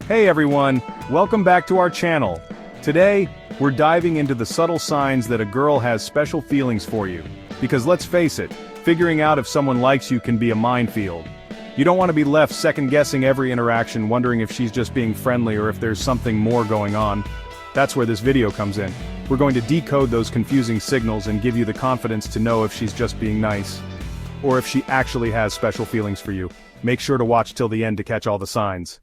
Hey everyone, welcome back to our channel. Today, we're diving into the subtle signs that a girl has special feelings for you. Because let's face it, figuring out if someone likes you can be a minefield. You don't want to be left second-guessing every interaction, wondering if she's just being friendly or if there's something more going on. That's where this video comes in. We're going to decode those confusing signals and give you the confidence to know if she's just being nice, or if she actually has special feelings for you. Make sure to watch till the end to catch all the signs.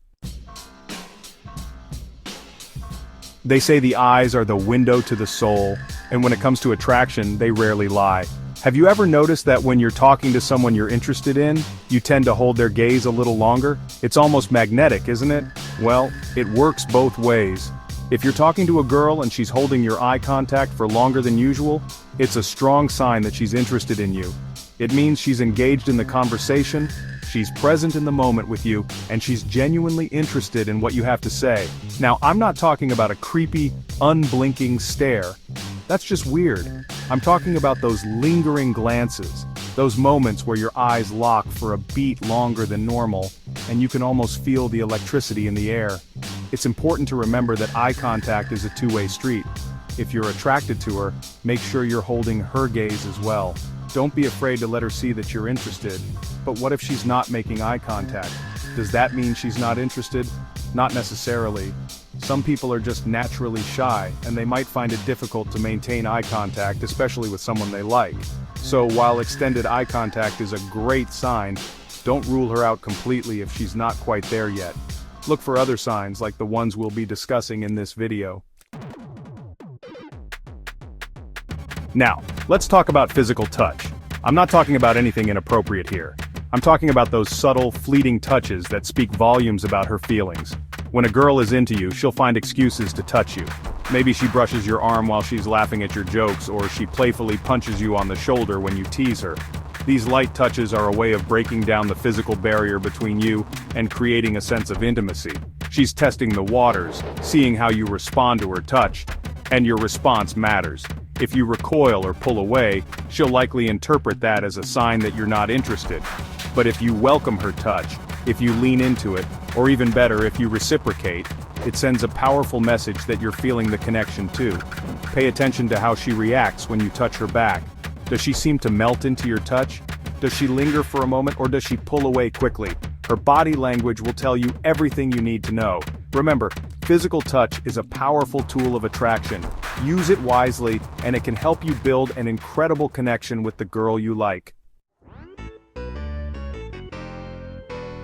They say the eyes are the window to the soul, and when it comes to attraction, they rarely lie. Have you ever noticed that when you're talking to someone you're interested in, you tend to hold their gaze a little longer? It's almost magnetic, isn't it? Well, it works both ways. If you're talking to a girl and she's holding your eye contact for longer than usual, it's a strong sign that she's interested in you. It means she's engaged in the conversation, she's present in the moment with you, and she's genuinely interested in what you have to say. Now, I'm not talking about a creepy, unblinking stare. That's just weird. I'm talking about those lingering glances, those moments where your eyes lock for a beat longer than normal, and you can almost feel the electricity in the air. It's important to remember that eye contact is a two-way street. If you're attracted to her, make sure you're holding her gaze as well. Don't be afraid to let her see that you're interested. But what if she's not making eye contact? Does that mean she's not interested? Not necessarily. Some people are just naturally shy, and they might find it difficult to maintain eye contact, especially with someone they like. So while extended eye contact is a great sign, don't rule her out completely if she's not quite there yet. Look for other signs like the ones we'll be discussing in this video. Now, let's talk about physical touch. I'm not talking about anything inappropriate here. I'm talking about those subtle, fleeting touches that speak volumes about her feelings. When a girl is into you, she'll find excuses to touch you. Maybe she brushes your arm while she's laughing at your jokes, or she playfully punches you on the shoulder when you tease her. These light touches are a way of breaking down the physical barrier between you and creating a sense of intimacy. She's testing the waters, seeing how you respond to her touch, and your response matters. If you recoil or pull away, she'll likely interpret that as a sign that you're not interested. But if you welcome her touch, if you lean into it, or even better, if you reciprocate, it sends a powerful message that you're feeling the connection too. Pay attention to how she reacts when you touch her back. Does she seem to melt into your touch? Does she linger for a moment, or does she pull away quickly? Her body language will tell you everything you need to know. Remember, physical touch is a powerful tool of attraction. Use it wisely, and it can help you build an incredible connection with the girl you like.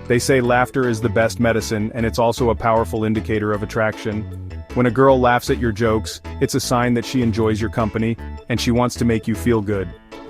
They say laughter is the best medicine, and it's also a powerful indicator of attraction. When a girl laughs at your jokes, it's a sign that she enjoys your company, and she wants to make you feel good.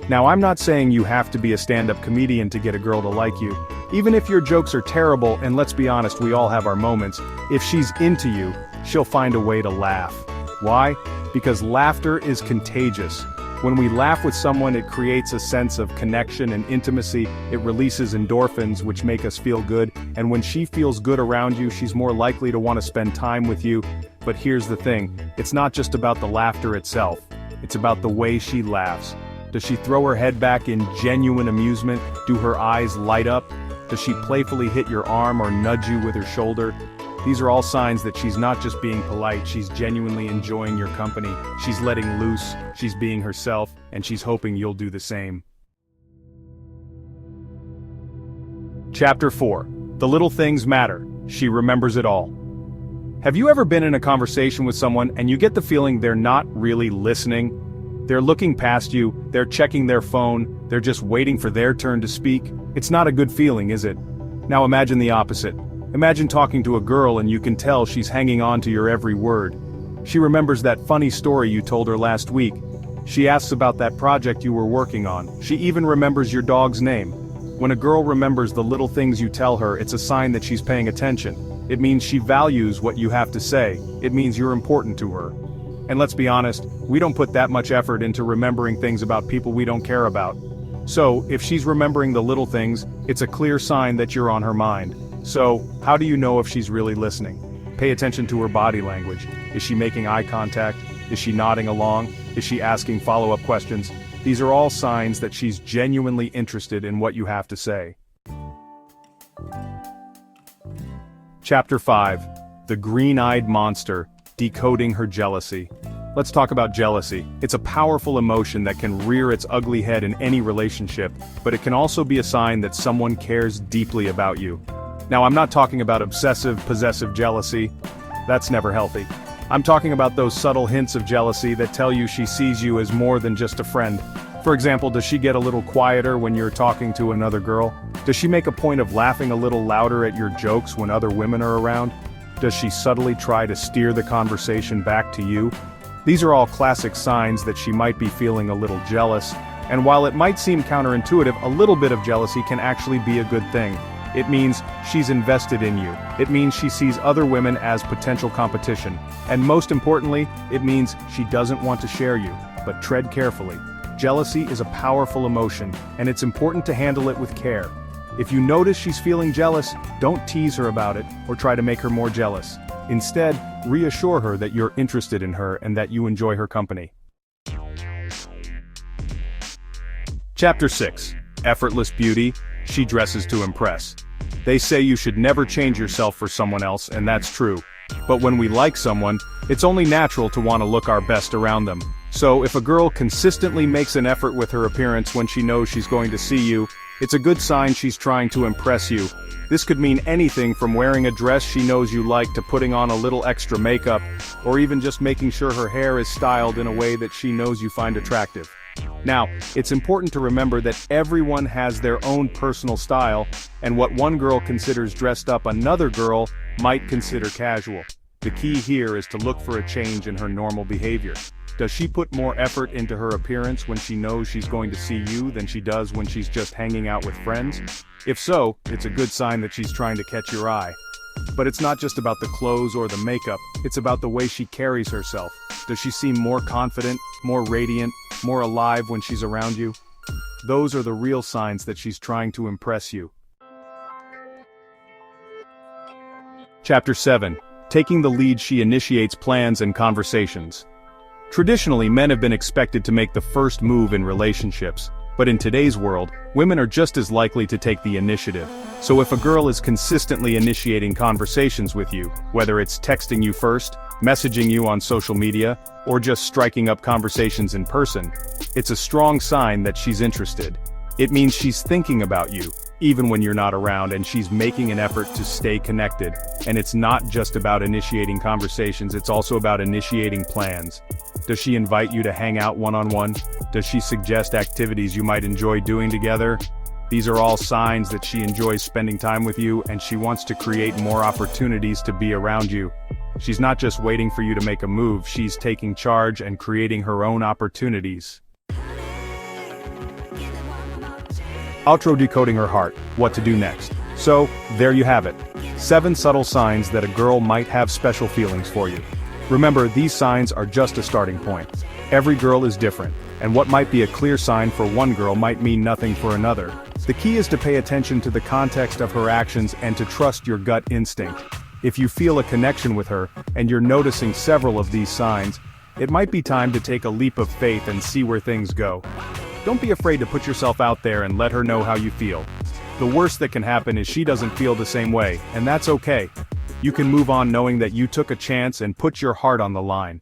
Now, I'm not saying you have to be a stand-up comedian to get a girl to like you. Even if your jokes are terrible, and let's be honest, we all have our moments, if she's into you, she'll find a way to laugh. Why? Because laughter is contagious. When we laugh with someone, it creates a sense of connection and intimacy. It releases endorphins, which make us feel good, and when she feels good around you, she's more likely to want to spend time with you. But here's the thing, it's not just about the laughter itself, it's about the way she laughs. Does she throw her head back in genuine amusement? Do her eyes light up? Does she playfully hit your arm or nudge you with her shoulder? These are all signs that she's not just being polite, she's genuinely enjoying your company, she's letting loose, she's being herself, and she's hoping you'll do the same. Chapter 4. The little things matter. She remembers it all. Have you ever been in a conversation with someone and you get the feeling they're not really listening? They're looking past you, they're checking their phone, they're just waiting for their turn to speak? It's not a good feeling, is it? Now imagine the opposite. Imagine talking to a girl and you can tell she's hanging on to your every word. She remembers that funny story you told her last week. She asks about that project you were working on. She even remembers your dog's name. When a girl remembers the little things you tell her, it's a sign that she's paying attention. It means she values what you have to say. It means you're important to her. And let's be honest, we don't put that much effort into remembering things about people we don't care about. So, if she's remembering the little things, it's a clear sign that you're on her mind. So, how do you know if she's really listening? Pay attention to her body language. Is she making eye contact? Is she nodding along? Is she asking follow-up questions? These are all signs that she's genuinely interested in what you have to say. Chapter 5. the green-eyed monster, decoding her jealousy. Let's talk about jealousy. It's a powerful emotion that can rear its ugly head in any relationship, but it can also be a sign that someone cares deeply about you. Now, I'm not talking about obsessive, possessive jealousy. That's never healthy. I'm talking about those subtle hints of jealousy that tell you she sees you as more than just a friend. For example, does she get a little quieter when you're talking to another girl? Does she make a point of laughing a little louder at your jokes when other women are around? Does she subtly try to steer the conversation back to you? These are all classic signs that she might be feeling a little jealous, and while it might seem counterintuitive, a little bit of jealousy can actually be a good thing. It means she's invested in you. It means she sees other women as potential competition. And most importantly, it means she doesn't want to share you, but tread carefully. Jealousy is a powerful emotion, and it's important to handle it with care. If you notice she's feeling jealous, don't tease her about it or try to make her more jealous. Instead, reassure her that you're interested in her and that you enjoy her company. Chapter 6. Effortless Beauty, She Dresses to Impress. They say you should never change yourself for someone else, and that's true. But when we like someone, it's only natural to want to look our best around them. So if a girl consistently makes an effort with her appearance when she knows she's going to see you, it's a good sign she's trying to impress you. This could mean anything from wearing a dress she knows you like to putting on a little extra makeup, or even just making sure her hair is styled in a way that she knows you find attractive. Now, it's important to remember that everyone has their own personal style, and what one girl considers dressed up another girl might consider casual. The key here is to look for a change in her normal behavior. Does she put more effort into her appearance when she knows she's going to see you than she does when she's just hanging out with friends? If so, it's a good sign that she's trying to catch your eye. But it's not just about the clothes or the makeup, it's about the way she carries herself. Does she seem more confident, more radiant, more alive when she's around you? Those are the real signs that she's trying to impress you. Chapter 7. Taking the lead, she initiates plans and conversations. Traditionally, men have been expected to make the first move in relationships, but in today's world, women are just as likely to take the initiative. So if a girl is consistently initiating conversations with you, whether it's texting you first, messaging you on social media, or just striking up conversations in person, it's a strong sign that she's interested. It means she's thinking about you, even when you're not around, and she's making an effort to stay connected. And it's not just about initiating conversations, it's also about initiating plans. Does she invite you to hang out one-on-one? Does she suggest activities you might enjoy doing together? These are all signs that she enjoys spending time with you, and she wants to create more opportunities to be around you. She's not just waiting for you to make a move, she's taking charge and creating her own opportunities. Outro: decoding her heart, what to do next. So, there you have it. 7 subtle signs that a girl might have special feelings for you. Remember, these signs are just a starting point. Every girl is different, and what might be a clear sign for one girl might mean nothing for another. The key is to pay attention to the context of her actions and to trust your gut instinct. If you feel a connection with her, and you're noticing several of these signs, it might be time to take a leap of faith and see where things go. Don't be afraid to put yourself out there and let her know how you feel. The worst that can happen is she doesn't feel the same way, and that's okay. You can move on knowing that you took a chance and put your heart on the line.